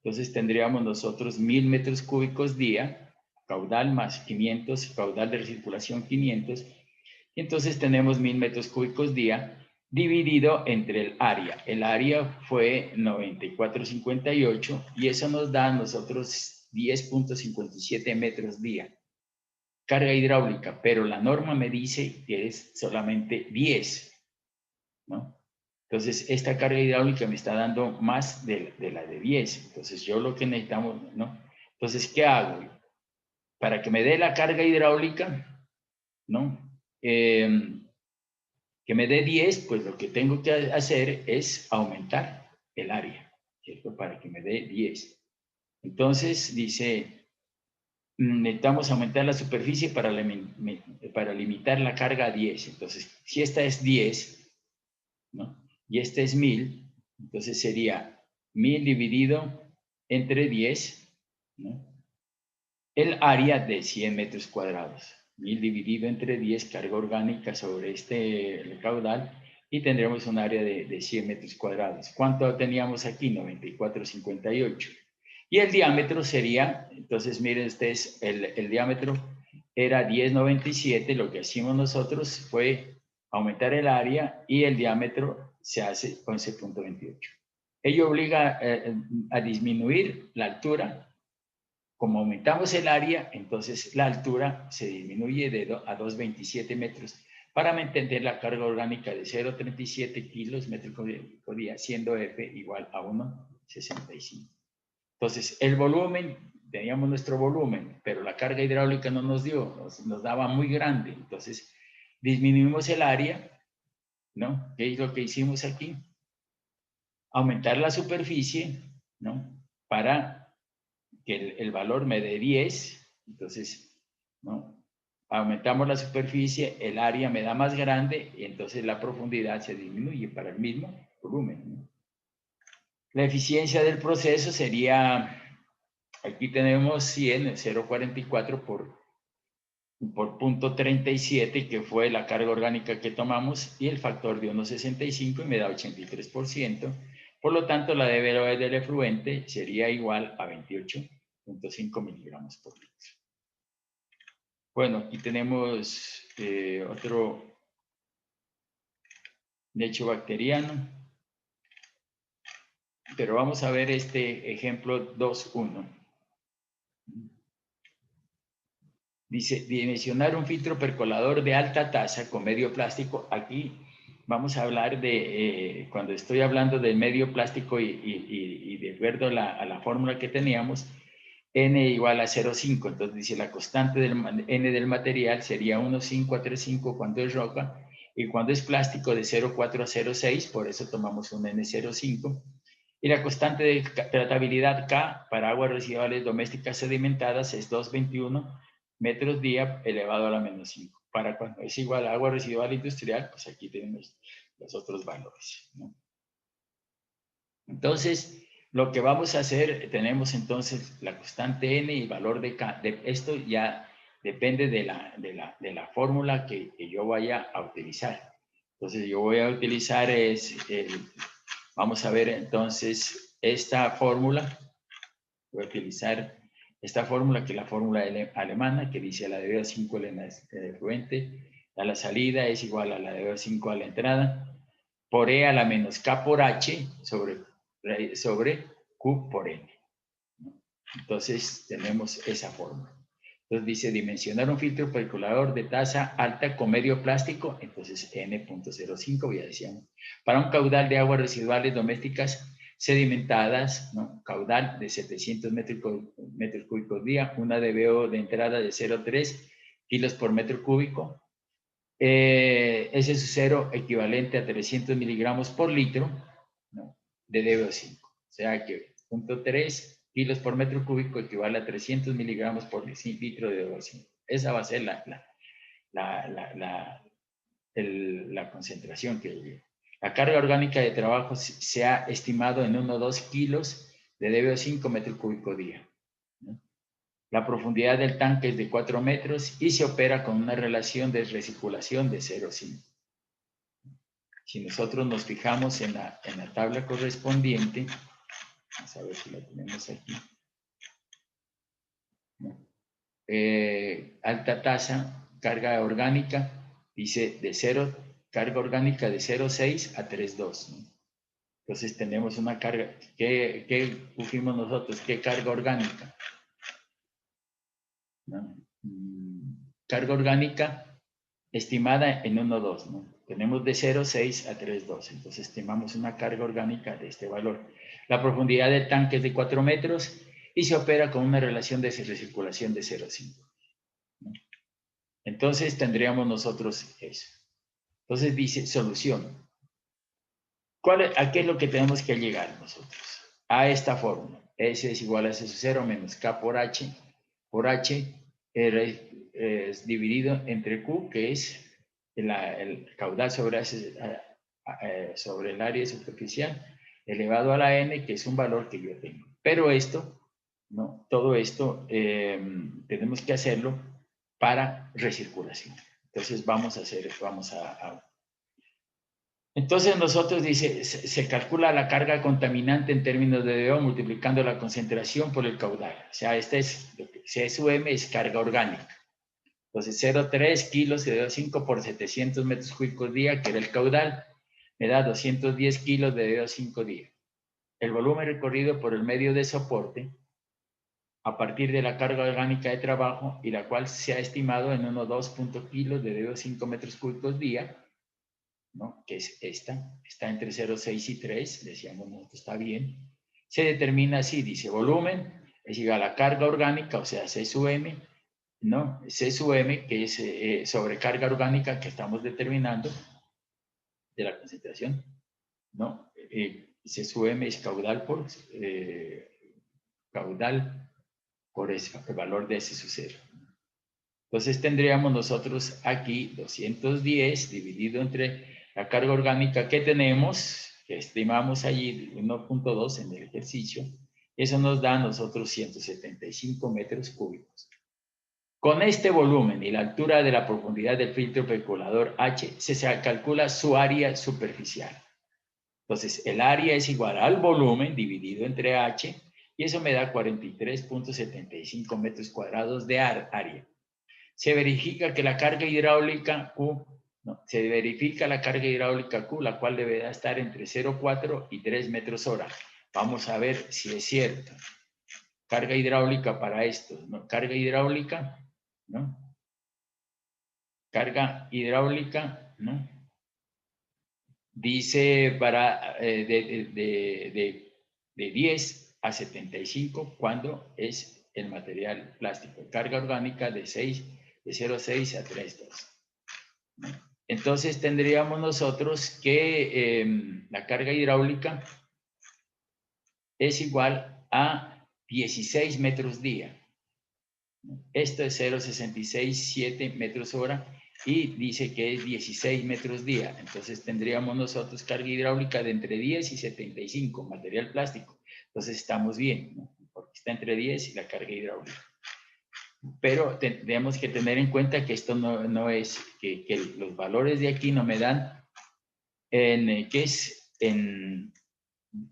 Entonces tendríamos nosotros 1000 metros cúbicos día, caudal más 500, caudal de recirculación 500. Y entonces tenemos 1000 metros cúbicos día dividido entre el área. El área fue 94,58 y eso nos da a nosotros 10,57 metros día. Carga hidráulica, pero la norma me dice que es solamente 10, ¿no? Entonces, esta carga hidráulica me está dando más de la de 10. Entonces, yo lo que necesitamos, ¿no? Entonces, ¿qué hago? Para que me dé la carga hidráulica, ¿no? Que me dé 10, pues lo que tengo que hacer es aumentar el área, ¿cierto? Para que me dé 10. Entonces, dice, necesitamos aumentar la superficie para limitar la carga a 10. Entonces, si esta es 10, ¿no? Y esta es 1000, entonces sería 1000 dividido entre 10, ¿no? El área de 100 metros cuadrados. 1000 dividido entre 10, carga orgánica sobre el caudal, y tendremos un área de 100 metros cuadrados. ¿Cuánto teníamos aquí? 94,58. Y el diámetro sería, entonces miren ustedes, el diámetro era 10,97. Lo que hicimos nosotros fue aumentar el área y el diámetro se hace 11,28. Ello obliga a disminuir la altura. Como aumentamos el área, entonces la altura se disminuye a 2,27 metros para mantener la carga orgánica de 0,37 kilos metro por día, siendo F igual a 1,65. Entonces, el volumen, teníamos nuestro volumen, pero la carga hidráulica no nos dio, nos daba muy grande. Entonces, disminuimos el área, ¿no? ¿Qué es lo que hicimos aquí? Aumentar la superficie, ¿no? Para que el valor me dé 10, entonces, ¿no? Aumentamos la superficie, el área me da más grande y entonces la profundidad se disminuye para el mismo volumen, ¿no? La eficiencia del proceso sería, aquí tenemos 100, 0,44 por 0,37, que fue la carga orgánica que tomamos, y el factor de 1,65 y me da 83%. Por lo tanto, la dB del efluente sería igual a 28,5 miligramos por litro. Bueno, aquí tenemos otro lecho bacteriano, pero vamos a ver este ejemplo 2.1. Dice, dimensionar un filtro percolador de alta tasa con medio plástico. Aquí vamos a hablar de, cuando estoy hablando del medio plástico y de acuerdo a la fórmula que teníamos, N igual a 0,5. Entonces dice la constante del N del material sería 1,5 a 3,5 cuando es roca, y cuando es plástico de 0,4 a 0,6, por eso tomamos un N0,5. Y la constante de tratabilidad K para aguas residuales domésticas sedimentadas es 2,21 metros día elevado a la menos 5. Para cuando es igual a agua residual industrial, pues aquí tenemos los otros valores, ¿no? Entonces, lo que vamos a hacer, tenemos entonces la constante N y el valor de K. Esto ya depende de la fórmula que yo vaya a utilizar. Entonces, yo voy a utilizar vamos a ver entonces esta fórmula. Voy a utilizar esta fórmula, que es la fórmula alemana, que dice la dB 5 al efluente, a la salida es igual a la dB 5 a la entrada, por E a la menos K por H sobre Q por N. Entonces tenemos esa fórmula. Entonces dice dimensionar un filtro percolador de tasa alta con medio plástico, entonces N.05, ya decíamos, para un caudal de aguas residuales domésticas sedimentadas, ¿no? Caudal de 700 metros cúbicos día, una dBO de entrada de 0,3 kilos por metro cúbico, ese cero equivalente a 300 miligramos por litro, ¿no? De dBO5. O sea que 0,3 kilos por metro cúbico equivale a 300 miligramos por litro de dBO5. Esa va a ser la concentración que la carga orgánica de trabajo se ha estimado en 1 o 2 kilos de dBO5 metro cúbico día, ¿no? La profundidad del tanque es de 4 metros y se opera con una relación de recirculación de 0,5. Si nosotros nos fijamos en la tabla correspondiente, vamos a ver si la tenemos aquí, ¿no? Alta tasa, carga orgánica, dice de 0 carga orgánica de 0,6 a 3,2, ¿no? Entonces tenemos una carga, ¿qué pusimos nosotros? ¿Qué carga orgánica? ¿No? Carga orgánica estimada en 1,2, ¿no? Tenemos de 0,6 a 3,2, entonces estimamos una carga orgánica de este valor. La profundidad del tanque es de 4 metros y se opera con una relación de recirculación de 0,5, ¿no? Entonces tendríamos nosotros eso. Entonces dice solución. ¿A qué es lo que tenemos que llegar nosotros? A esta fórmula. S es igual a S0 menos K por H es dividido entre Q, que es el caudal sobre el área superficial, elevado a la N, que es un valor que yo tengo. Pero esto, ¿no? Todo esto tenemos que hacerlo para recirculación. Entonces vamos a entonces nosotros dice, se calcula la carga contaminante en términos de DO multiplicando la concentración por el caudal. O sea, C sub M es carga orgánica. Entonces 0,3 kilos de DO5 por 700 metros cúbicos día, que era el caudal, me da 210 kilos de DO5 día. El volumen recorrido por el medio de soporte a partir de la carga orgánica de trabajo y la cual se ha estimado en unos 2 kilos de DO5 metros cúbicos día, ¿no? Que es está entre 0,6 y 3, decíamos nosotros, está bien. Se determina así, dice, volumen es igual a la carga orgánica, o sea, C sub M, ¿no? C sub M, que es sobrecarga orgánica que estamos determinando de la concentración, ¿no? C sub M es caudal por el valor de S sub 0. Entonces tendríamos nosotros aquí 210 dividido entre la carga orgánica que tenemos, que estimamos allí 1,2 en el ejercicio. Eso nos da a nosotros 175 metros cúbicos. Con este volumen y la altura de la profundidad del filtro percolador H, se calcula su área superficial. Entonces, el área es igual al volumen dividido entre H, y eso me da 43.75 metros cuadrados de área. Se verifica que la carga hidráulica Q, se verifica la carga hidráulica Q, la cual deberá estar entre 0,4 y 3 metros hora. Vamos a ver si es cierto. Carga hidráulica para esto, ¿no? Carga hidráulica, ¿no? Carga hidráulica, ¿no? Dice para de 10 a 75 cuando es el material plástico. Carga orgánica de 0,6 a 3,2. Entonces tendríamos nosotros que la carga hidráulica es igual a 16 metros día. Esto es 0,667 metros hora y dice que es 16 metros día. Entonces tendríamos nosotros carga hidráulica de entre 10 y 75, material plástico. Entonces estamos bien, ¿no? Porque está entre 10 y la carga hidráulica. Pero tenemos que tener en cuenta que esto no es, que los valores de aquí no me dan que es en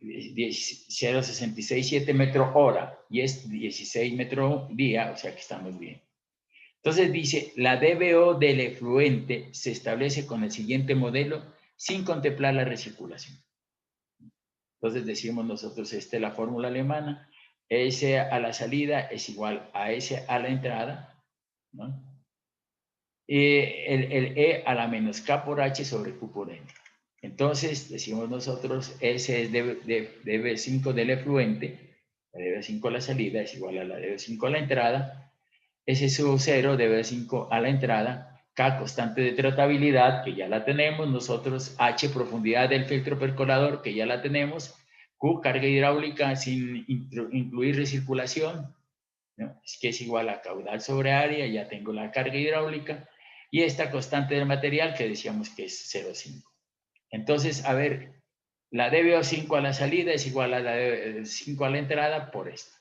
0,667 metros hora y es 16 metros día, o sea que estamos bien. Entonces dice, la DBO del efluente se establece con el siguiente modelo sin contemplar la recirculación. Entonces decimos nosotros, esta es la fórmula alemana, S a la salida es igual a S a la entrada, ¿no? El E a la menos K por H sobre Q por N. Entonces, decimos nosotros, S es dB5 del efluente, la dB5 a la salida es igual a la dB5 a la entrada, S sub 0 dB5 a la entrada, K constante de tratabilidad, que ya la tenemos, nosotros H profundidad del filtro percolador, que ya la tenemos, Q carga hidráulica sin incluir recirculación, ¿no? Es que es igual a caudal sobre área, ya tengo la carga hidráulica, y esta constante del material que decíamos que es 0,5. Entonces, a ver, la DBO5 a la salida es igual a la DBO5 a la entrada por esto.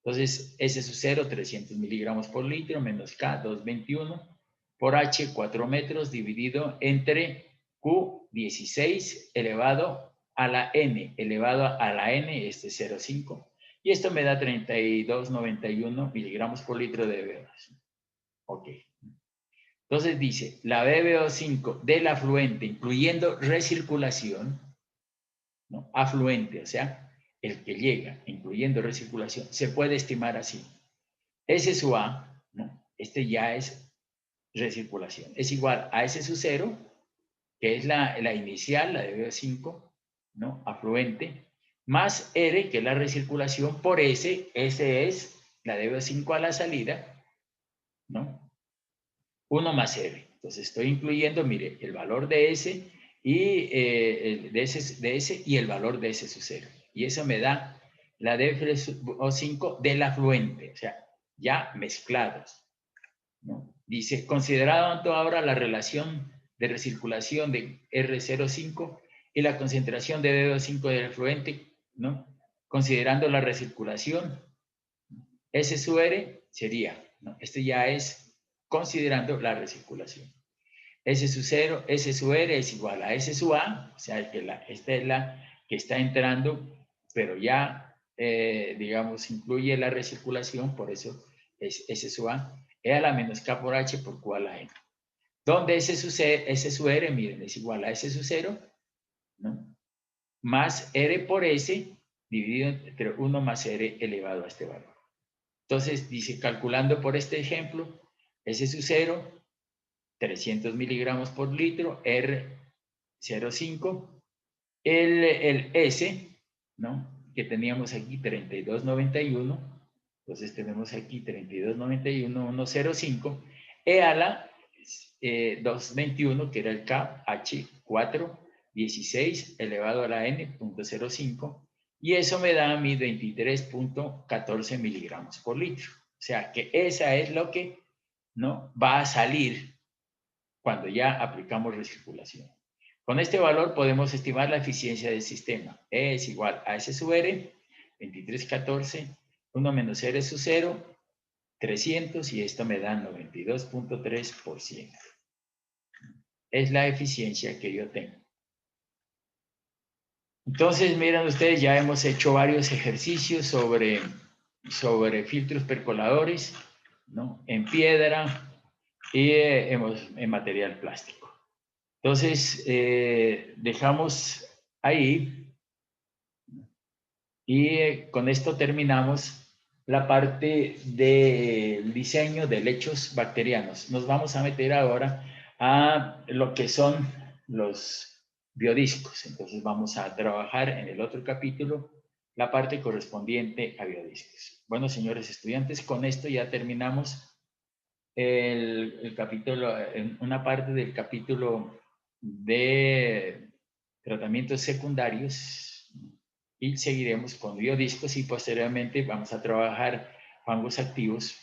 Entonces, S sub 0, 300 miligramos por litro, menos K, 221, por H, 4 metros, dividido entre Q, 16, elevado a la N, elevado a la N, este es 0,5. Y esto me da 32,91 miligramos por litro de DBO. Ok. Entonces dice, la BBO5 del afluente, incluyendo recirculación, ¿no? Afluente, o sea, el que llega, incluyendo recirculación, se puede estimar así. S sub A, ¿no? Este ya es recirculación, es igual a S sub 0, que es la inicial, la de BO5, ¿no? Afluente, más R, que es la recirculación, por S, S es la de BO5 a la salida, ¿no? 1 más R. Entonces estoy incluyendo, mire, el valor de S y de S y el valor de S sub 0. Y eso me da la DFO5 del afluente, o sea, ya mezclados, ¿no? Dice, considerando ahora la relación de recirculación de R05 y la concentración de DO5 del afluente, ¿no? Considerando la recirculación, S sub R sería, ¿no? Esto ya es considerando la recirculación. S sub 0, S sub R es igual a S sub A, o sea, que esta es la que está entrando, pero ya, digamos, incluye la recirculación, por eso es S sub A, E a la menos K por H por Q a la N. Donde S sub R, miren, es igual a S sub 0, ¿no? Más R por S dividido entre 1 más R elevado a este valor. Entonces, dice, calculando por este ejemplo, S sub 0, 300 miligramos por litro, R05, el S, ¿no? Que teníamos aquí 3291, entonces tenemos aquí 3291, 105, E a la 221, que era el KH4, 16 elevado a la N.05, y eso me da a mí 23.14 miligramos por litro. O sea que esa es lo que, ¿no?, va a salir cuando ya aplicamos recirculación. Con este valor podemos estimar la eficiencia del sistema. E es igual a S sub R, 2314, 1 menos R sub 0, 300, y esto me da 92.3%. Es la eficiencia que yo tengo. Entonces, miren ustedes, ya hemos hecho varios ejercicios sobre filtros percoladores, ¿no?, en piedra y en material plástico. Entonces, dejamos ahí y con esto terminamos la parte del diseño de lechos bacterianos. Nos vamos a meter ahora a lo que son los biodiscos. Entonces vamos a trabajar en el otro capítulo la parte correspondiente a biodiscos. Bueno, señores estudiantes, con esto ya terminamos el capítulo, una parte del capítulo de tratamientos secundarios, y seguiremos con biodiscos y posteriormente vamos a trabajar fangos activos